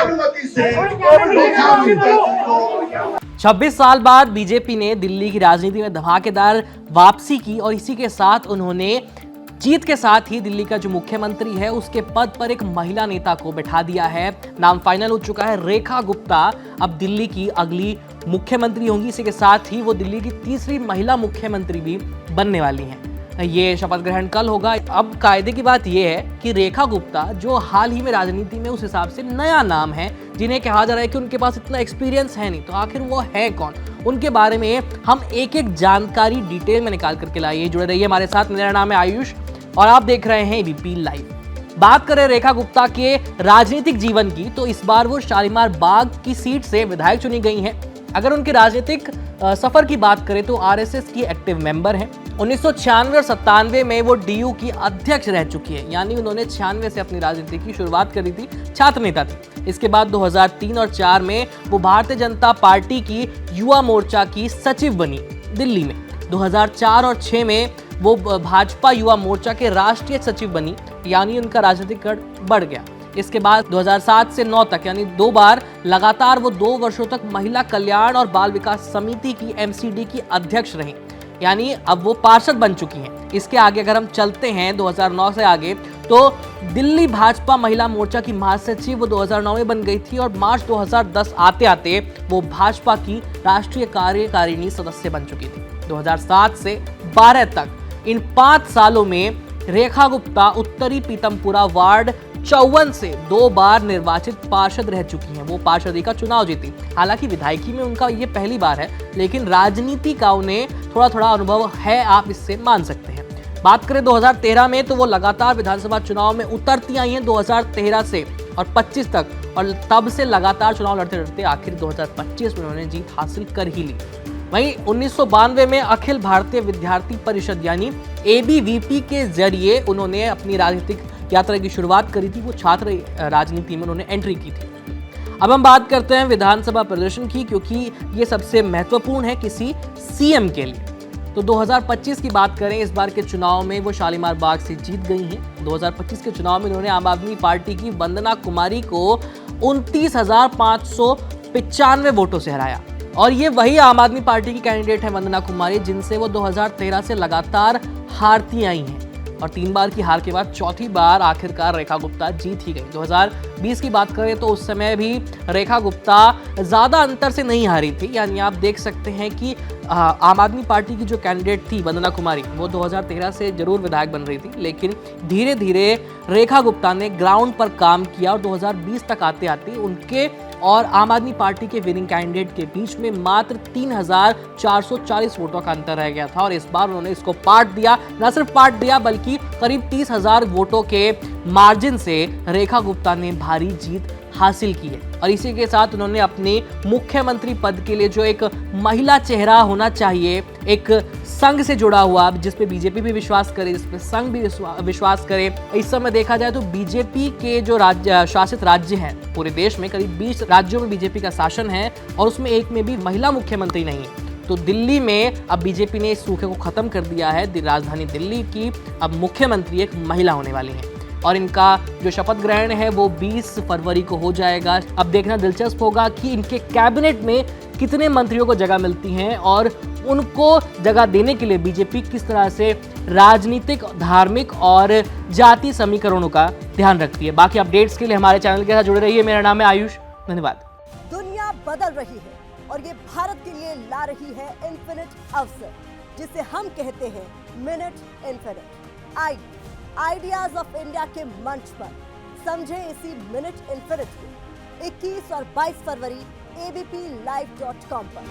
अनुमति से रेखा गुप्ता जी को 26 साल बाद बीजेपी ने दिल्ली की राजनीति में धमाकेदार वापसी की और इसी के साथ उन्होंने जीत के साथ ही दिल्ली का जो मुख्यमंत्री है उसके पद पर एक महिला नेता को बैठा दिया है। नाम फाइनल हो चुका है, रेखा गुप्ता अब दिल्ली की अगली मुख्यमंत्री होंगी। इसी के साथ ही वो दिल्ली की तीसरी महिला मुख्यमंत्री भी बनने वाली हैं। ये शपथ ग्रहण कल होगा। अब कायदे की बात यह है कि रेखा गुप्ता जो हाल ही में राजनीति में उस हिसाब से नया नाम है, जिन्हें कहा जा रहा है कि उनके पास इतना एक्सपीरियंस है नहीं, तो आखिर वो है कौन, उनके बारे में हम एक एक जानकारी डिटेल में निकाल करके लाइए। जुड़े रहिए हमारे साथ। मेरा नाम है आयुष और आप देख रहे हैं एबीपी लाइव। बात करें रेखा गुप्ता के राजनीतिक जीवन की, तो इस बार वो शालीमार बाग की सीट से विधायक चुनी गई हैं। अगर उनके राजनीतिक सफर की बात करें तो आरएसएस की एक्टिव मेंबर हैं। 1996 और 97 में वो डीयू की अध्यक्ष रह चुकी है, यानी उन्होंने 96 से अपनी राजनीति की शुरुआत करी थी, छात्र नेता थी। इसके बाद 2003 और 4 में वो भारतीय जनता पार्टी की युवा मोर्चा की सचिव बनी दिल्ली में। 2004 और 6 में वो भाजपा युवा मोर्चा के राष्ट्रीय सचिव बनी, यानी उनका राजनीतिक कद बढ़ गया। इसके बाद 2007 से 9 तक यानी 2 बार लगातार वो 2 वर्षों तक महिला कल्याण और बाल विकास समिति की एमसीडी की अध्यक्ष रहीं, यानी अब वो पार्षद बन चुकी हैं। इसके आगे अगर हम चलते हैं 2009 से आगे, तो दिल्ली भाजपा महिला मोर्चा की महासचिव वो 2009 में बन गई थी और मार्च 2010 आते आते वो भाजपा की राष्ट्रीय कार्यकारिणी सदस्य बन चुकी थी। 2007 से 12 तक इन 5 सालों में रेखा गुप्ता उत्तरी पीतमपुरा वार्ड 54 से 2 बार निर्वाचित पार्षद रह चुकी हैं। वो पार्षदी का चुनाव जीती। हालांकि विधायकी में उनका ये पहली बार है, लेकिन राजनीति का उन्हें थोड़ा थोड़ा अनुभव है, आप इससे मान सकते हैं। बात करें 2013 में, तो वो लगातार विधानसभा चुनाव में उतरती आई हैं 2013 से और 25 तक, और तब से लगातार चुनाव लड़ते लड़ते आखिर 2025 में उन्होंने जीत हासिल कर ही ली। वहीं 1992 में अखिल भारतीय विद्यार्थी परिषद यानी एबीवीपी के जरिए उन्होंने अपनी राजनीतिक यात्रा की शुरुआत करी थी। वो छात्र राजनीति में उन्होंने एंट्री की थी। अब हम बात करते हैं विधानसभा प्रदर्शन की, क्योंकि ये सबसे महत्वपूर्ण है किसी सीएम के लिए। तो 2025 की बात करें, इस बार के चुनाव में वो शालीमार बाग से जीत गई हैं। 2025 के चुनाव में उन्होंने आम आदमी पार्टी की वंदना कुमारी को 29,595 वोटों से हराया, और ये वही आम आदमी पार्टी की कैंडिडेट है वंदना कुमारी, जिनसे वो 2013 से लगातार हारती आई हैं और 3 बार की हार के बाद चौथी बार आखिरकार रेखा गुप्ता जीत ही गई। 2020 की बात करें तो उस समय भी रेखा गुप्ता ज़्यादा अंतर से नहीं हारी थी, यानी आप देख सकते हैं कि आम आदमी पार्टी की जो कैंडिडेट थी वंदना कुमारी, वो 2013 से जरूर विधायक बन रही थी, लेकिन धीरे धीरे रेखा गुप्ता ने ग्राउंड पर काम किया और 2020 तक आते आते उनके और आम आदमी पार्टी के विनिंग कैंडिडेट के बीच में मात्र 3,440 वोटों का अंतर रह गया था। और इस बार उन्होंने इसको पाट दिया, न सिर्फ पाट दिया बल्कि करीब 30,000 वोटों के मार्जिन से रेखा गुप्ता ने भारी जीत हासिल की है। और इसी के साथ उन्होंने अपने मुख्यमंत्री पद के लिए जो एक महिला चेहरा होना चाहिए, एक संघ से जुड़ा हुआ, जिस पे बीजेपी भी विश्वास करे, जिस पे संघ भी विश्वास करे। इस समय देखा जाए तो बीजेपी के जो शासित राज्य हैं पूरे देश में, करीब 20 राज्यों में बीजेपी का शासन है और उसमें एक में भी महिला मुख्यमंत्री नहीं है। तो दिल्ली में अब बीजेपी ने इस सूखे को खत्म कर दिया है। राजधानी दिल्ली की अब मुख्यमंत्री एक महिला होने वाली है और इनका जो शपथ ग्रहण है वो 20 फरवरी को हो जाएगा। अब देखना दिलचस्प होगा कि इनके कैबिनेट में कितने मंत्रियों को जगह मिलती हैं और उनको जगह देने के लिए बीजेपी किस तरह से राजनीतिक, धार्मिक और जाति समीकरणों का ध्यान रखती है। बाकी अपडेट्स के लिए हमारे चैनल के साथ जुड़े रहिए। मेरा नाम है आयुष। धन्यवाद। दुनिया बदल रही है और ये भारत के लिए ला रही है इन्फिनिट अवसर, जिसे हम कहते हैं minute infinite. Ideas of India के मंच पर समझे इसी मिनट इन्फिनिट को 21 और 22 फरवरी abplive.com पर।